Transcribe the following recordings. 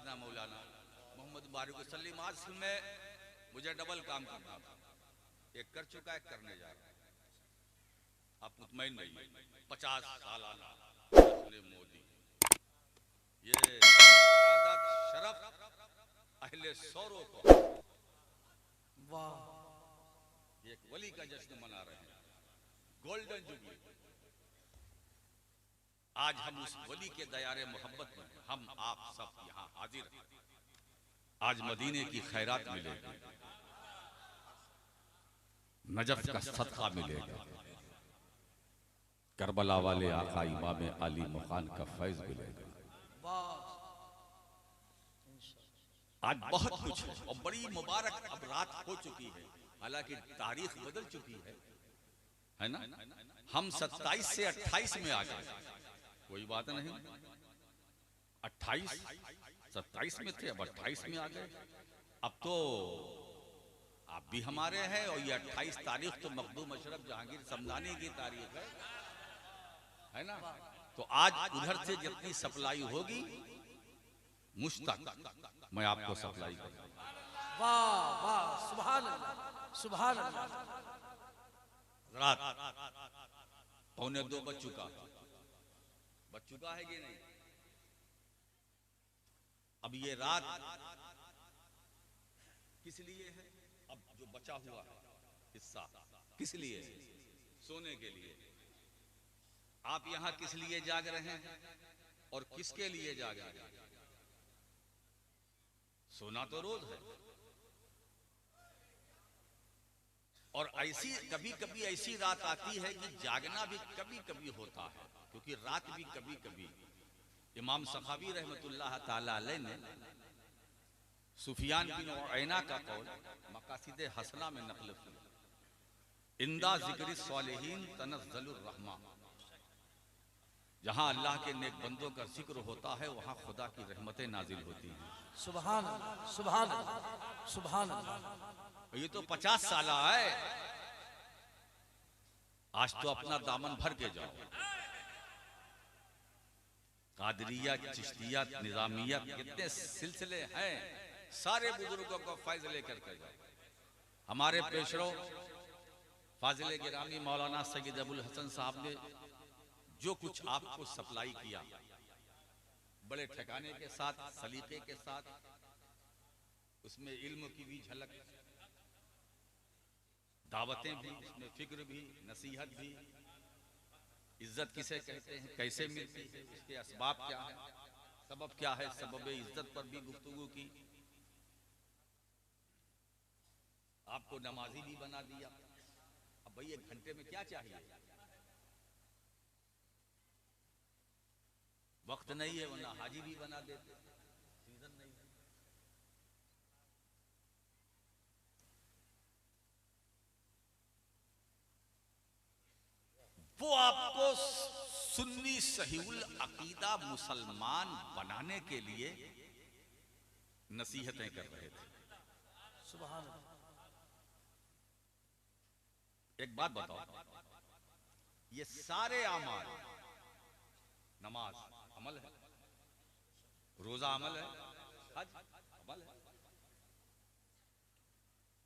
सैयदना मौलाना मोहम्मद बारिक वसल्लम। आज में मुझे डबल काम करना था, एक कर चुका है, करने जा रहा है। आप मुतमईन नहीं, 50 साल मोदी, ये शहादत शरफ अहले सौरों को, वाह, एक वली का जश्न मना रहे हैं, गोल्डन जुबली। आज हम उस वली के दयारे मोहब्बत में हैं। हम आप सब यहाँ हाजिर हैं। आज मदीने की खैरात मिलेगी, नजफ का सदका मिलेगा, करबला वाले आका इमाम अली मुखान का फैज मिलेगा। आज बहुत कुछ है और बड़ी मुबारक अब रात हो चुकी है, हालांकि तारीख बदल चुकी है ना। हम 27 से 28 में आ गए, कोई बात नहीं। 28 27 में थे, अब 28 में आ गए। अब तो आप भी हमारे हैं और ये 28 तारीख तो मखदूम अशरफ जहांगीर समदानी की तारीख है ना। तो आज उधर से जितनी सप्लाई होगी मुश्तक मैं आपको सप्लाई करूंगा। वाह वाह, सुभान अल्लाह, सुभान अल्लाह। रात 1:45 बज चुका है कि नहीं? अब ये रात किस लिए है? अब जो बचा हुआ है हिस्सा किस लिए है? सोने के लिए। आप यहां किस लिए जाग रहे हैं और किसके लिए जाग रहे हैं? सोना तो रोज है, और ऐसी कभी कभी ऐसी रात आती है कि जागना भी कभी कभी होता है, क्योंकि रात भी कभी कभी। इमाम सखावी रहमतुल्लाह ताला अलैह ने सुफियान बिन उयैना का कौल मकासिद हसना में नकल किया, इंदा जिक्र सालिहीन तनज़्ज़लुर रहमा। जहां अल्लाह के नेक बंदों का जिक्र होता है वहां खुदा की रहमतें नाजिल होती हैं। सुभान अल्लाह, सुभान अल्लाह, सुभान अल्लाह। ये तो 50 साल है। आज तो अपना दामन भर के जाओ, कादरिया, चिश्तिया, निजामिया, कितने सिलसिले हैं, सारे बुजुर्गों को फैज लेकर के जाओ। हमारे पेशरो फाजिले गिरामी मौलाना सैयद अबुल हसन साहब ने जो कुछ आपको सप्लाई किया, बड़े ठिकाने के साथ, सलीके के साथ, उसमें इल्म की भी झलक, दावतें भी, उसमें फिक्र भी, नसीहत भी, इज्जत किसे कहते हैं, कैसे मिलती है, इसके असबाब क्या है, सबब क्या है, सबब इज्जत पर भी गुफ्तगू की। आपको नमाजी भी बना दिया। अब भाई 1 घंटे में क्या चाहिए? वक्त नहीं है, वरना हाजी भी बना देते। सीजन नहीं है। वो आपको सुन्नी सहीउल अकीदा मुसलमान बनाने के लिए नसीहतें कर रहे थे। सुभान अल्लाह। एक बात बताओ, ये सारे अमाल, नमाज अमल है, रोजा अमल है, हज अमल है,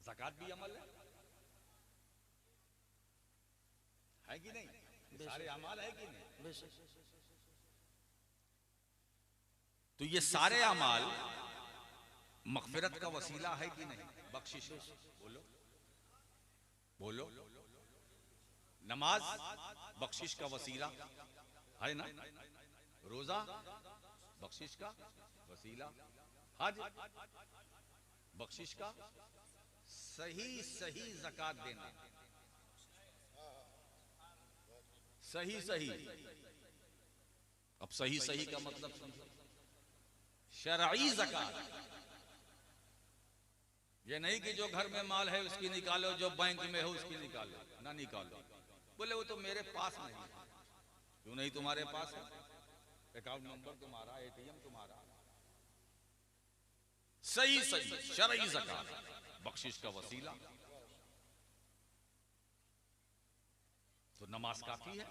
ज़कात भी अमल है कि नहीं? ये सारे अमाल है कि नहीं? तो ये सारे अमाल मग़फ़िरत का वसीला है कि नहीं? बख्शिश। बोलो बोलो। नमाज बख्शिश का वसीला है ना, रोजा बख्शिश का वसीला, हज बख्शिश का, सही सही ज़कात देना, सही सही। अब सही सही का मतलब समझो, शरई ज़कात। ये नहीं कि जो घर में माल है उसकी निकालो, जो बैंक में है उसकी निकालो, ना निकालो। बोले वो तो मेरे पास नहीं है। क्यों नहीं तुम्हारे पास है? अकाउंट नंबर तुम्हारा, एटीएम तुम्हारा। सही सही शरई ज़कात बख्शिश का वसीला। तो नमाज काफी है,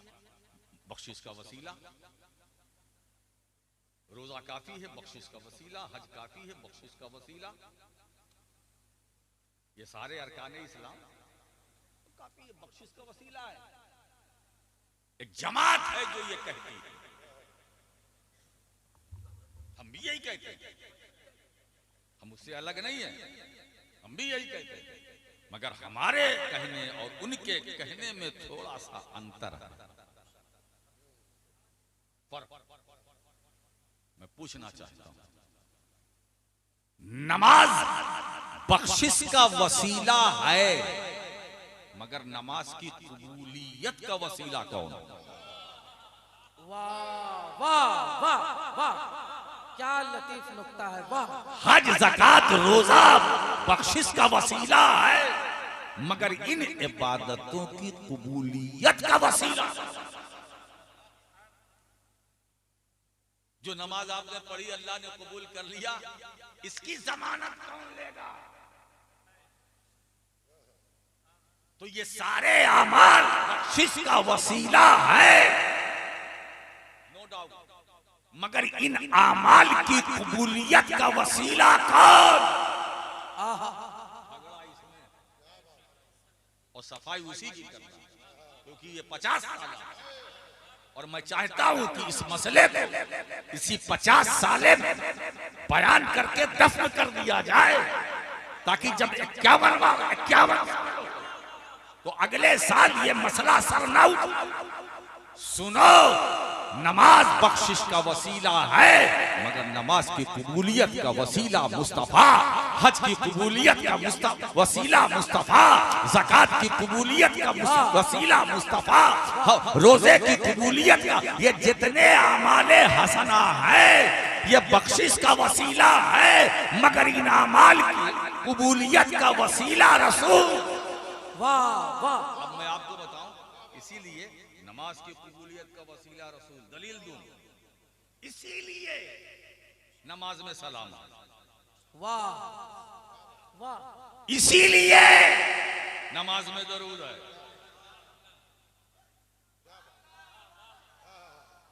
बख्शिश का वसीला। रोजा काफी है बख्शिश का वसीला, हज काफी है बख्शिश का वसीला, ये सारे अरकाने इस्लाम तो काफी है, बख्शिश का वसीला है। एक जमात है जो ये कहती है, हम भी यही कहते हैं, हम उससे अलग नहीं है, हम भी यही कहते हैं, मगर हमारे कहने और उनके कहने में थोड़ा सा अंतर है। मैं पूछना चाहता हूं, नमाज बख्शिश का वसीला है, मगर नमाज की कबूलियत का वसीला कौन? वाह वाह वाह वाह, क्या लतीफ नुक्ता है, वाह। हज ज़कात रोजा बख्शिश का वसीला है, मगर इन इबादतों की कबूलियत का वसीला। जो नमाज आपने पढ़ी अल्लाह ने कबूल कर लिया, इसकी जमानत कौन लेगा? तो ये सारे अमाल बख्शिश का वसीला है, नो डाउट, मगर इन अमाल की कबूलियत का वसीला कौन? और सफाई उसी की करता है, क्योंकि ये 50 साल, और मैं चाहता हूं कि इस मसले को इसी 50 साले में बयान करके दफन कर दिया जाए, ताकि जब 51 तो अगले साल ये मसला सर न उठे। सुनो, नमाज बख्शिश का वसीला है, मगर नमाज की कबूलियत का वसीला मुस्तफा, हज की कबूलियत का वसीला मुस्तफा, ज़कात की कबूलियत का वसीला मुस्तफा, रोजे की कबूलियत का, ये जितने अमाले हसना है ये बख्शिश का वसीला है, मगर इन अमाल की कबूलियत का वसीला रसूल। वाह वाह। अब मैं आपको बताऊं, इसीलिए नमाज की कबूलियत का वसीला रसूल, दलील दूं, इसीलिए नमाज में सलाम, वाह वाह, इसीलिए नमाज में दरूद है।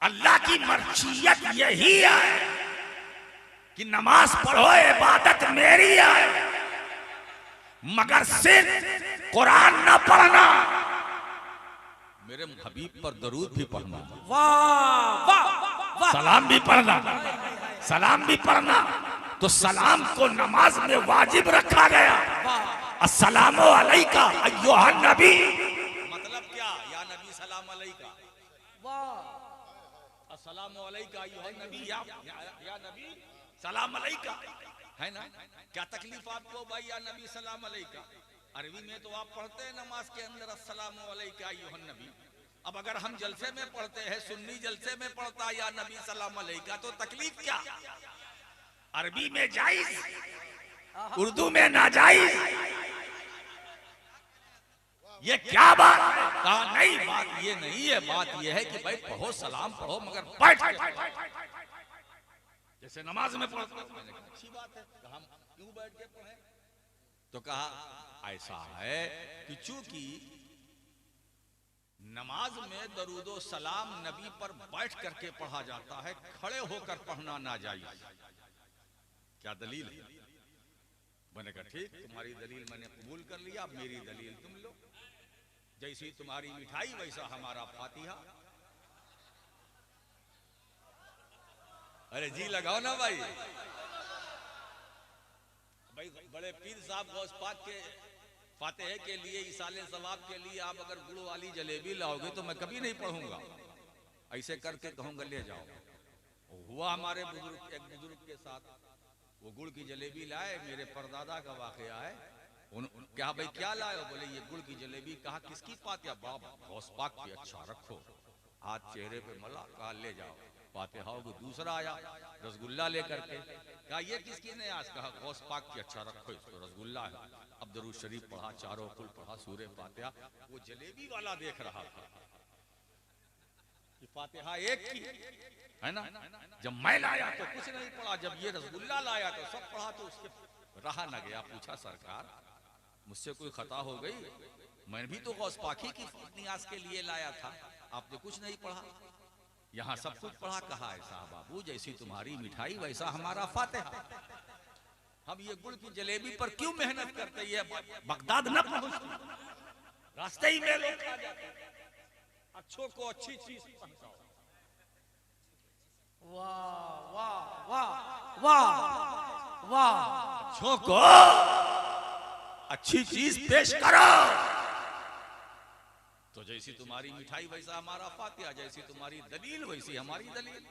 अल्लाह की मर्जियत यही है कि नमाज पढ़ो, इबादत मेरी है, मगर सिर्फ कुरान ना पढ़ना, मेरे हबीब पर दरूद भी पढ़ना, वाह वाह वाह, सलाम भी पढ़ना, सलाम भी पढ़ना। तो सलाम को नमाज में वाजिब रखा गया। अस्सलामु अलैका अय्युहन नबी, मतलब क्या? या नबी सलाम अलैका, वाह। अस्सलामु अलैका अय्युहन नबी, या नबी सलाम अलैका, है ना? क्या तकलीफ आपको भाई, या नबी सलाम अलैका? अरबी में तो आप पढ़ते हैं नमाज के अंदर अस्सलामु अलैका अय्युहन नबी। अब अगर हम जलसे में पढ़ते हैं, सुन्नी जलसे में पढ़ता या नबी सलाम अलैका, तो तकलीफ क्या? अरबी में जायज, उर्दू में नाजायज, ये क्या बात है? कहा नहीं, बात ये नहीं है, बात ये है कि भाई पढ़ो, सलाम पढ़ो, मगर बैठ जैसे नमाज में पढ़ते। मैंने कहा अच्छी बात है, हम क्यों बैठ के पढ़े? तो कहा ऐसा है कि चूंकि नमाज में दरूदो सलाम नबी पर बैठ करके पढ़ा जाता है, खड़े होकर पढ़ना नाजायज। क्या दलील है? मैंने कहा ठीक, तुम्हारी दलील मैंने कबूल कर लिया, मेरी दलील तुम लो। जैसी तुम्हारी मिठाई वैसा हमारा फातिहा। अरे जी लगाओ ना भाई। भाई बड़े पीर साहब गौस पाक के फातिहे के लिए, इसाले सवाब के लिए आप अगर गुड़ वाली जलेबी लाओगे तो मैं कभी नहीं पढ़ूंगा। ऐसे करके कहूंगा ले जाओ। हुआ हमारे बुजुर्ग, एक बुजुर्ग के साथ, वो गुड़ की जलेबी लाए, मेरे परदादा का वाकया है। क्या भाई क्या लाए? बोले ये गुड़ की जलेबी। कहा किसकी फातिहा? बाबा गौस पाक की। अच्छा रखो, हाथ चेहरे पे मला, कहा ले जाओ फातिहा। को दूसरा आया रसगुल्ला लेकर के, कहा ये किसकी ने? आज कहा गौस पाक की। अच्छा रखो इसको, रसगुल्ला है। अब दरूद शरीफ पढ़ा, चारों कुल पढ़ा, सूरे फातिहा। वो जलेबी वाला देख रहा था कि फातिहा एक की है ना। जब मैं लाया तो कुछ नहीं पढ़ा, जब ये रसगुल्ला लाया तो सब पढ़ा। तो उसके रहा न गया, पूछा सरकार मुझसे कोई खता हो गई? मैं भी तो गौस पाकी की नियाज के लिए लाया था, आपने कुछ नहीं पढ़ा। यहाँ सब कुछ पढ़ा कहा है साहब बाबू, जैसी तुम्हारी मिठाई वैसा हमारा फातिहा। हम ये गुड़ की जलेबी पर क्यों मेहनत करते हैं? बगदाद न पहुंचती, रास्ते ही में लोग खा जाते हैं। अच्छों को अच्छी चीज पहुंचाओ। वाह वाह वाह वाह वाह। अच्छों को अच्छी चीज पेश करो। तो जैसी तुम्हारी मिठाई वैसा हमारा फातिहा, जैसी तुम्हारी दलील वैसी हमारी दलील।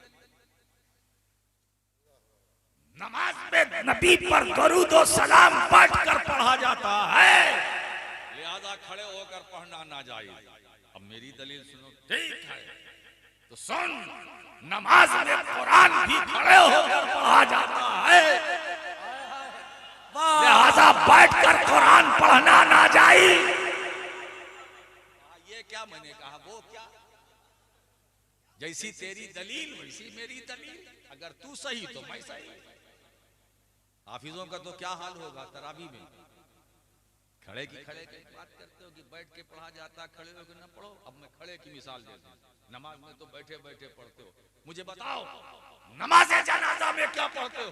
नमाज में नबी पर दरूद और सलाम पढ़ कर पढ़ा जाता है, लिहाजा खड़े होकर पढ़ना ना जायज। अब मेरी दलील सुनो। ठीक है तो सुन, नमाज में कुरान भी खड़े होकर पढ़ा जाता है, लिहाजा बैठकर कुरान पढ़ना ना जायज। ये क्या मैंने कहा, वो क्या? जैसी तेरी दलील वैसी मेरी दलील। अगर तू सही तो मैं सही। हाफिजों का तो क्या हाल होगा तरावी में, खड़े की खड़े की बात करते हो कि बैठ के पढ़ा जाता, खड़े होकर न पढ़ो। अब मैं खड़े की मिसाल देता हूं, नमाज में तो बैठे बैठे पढ़ते हो। मुझे बताओ नमाज जनाजा में क्या पढ़ते हो?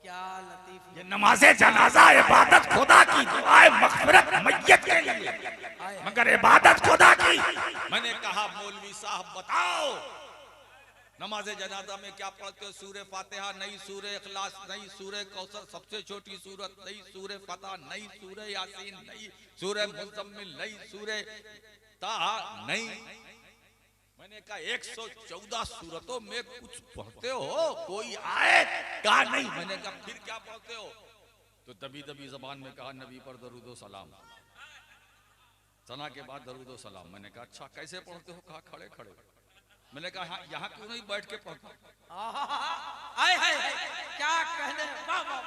क्या लतीफ। ये नमाज जनाजा इबादत खुदा की, दुआए मग़फ़िरत मैयत के लिए, मगर इबादत खुदा की। मैंने कहा मौलवी साहब बताओ नमाज जनाजा में क्या पढ़ते हो? सूरह फातिहा नहीं, सूरह इखलास नहीं, सूरह कौसर सबसे छोटी सूरत नहीं, सूरह फतह नहीं, सूरह यासीन नहीं, सूरह मुज़म्मिल नहीं, सूरह ताहा नहीं। मैंने कहा 114 सूरतों में कुछ पढ़ते हो? कोई आयत का नहीं। मैंने कहा फिर क्या पढ़ते हो? तो दबी दबी जबान में कहा नबी पर दरूद व सलाम, सना के बाद दरूद व सलाम। मैंने कहा अच्छा कैसे पढ़ते हो? कहा खड़े खड़े। मैंने कहा यहाँ क्यों नहीं बैठ के पढ़ता? आय हाय क्या कहने। वाह वाह।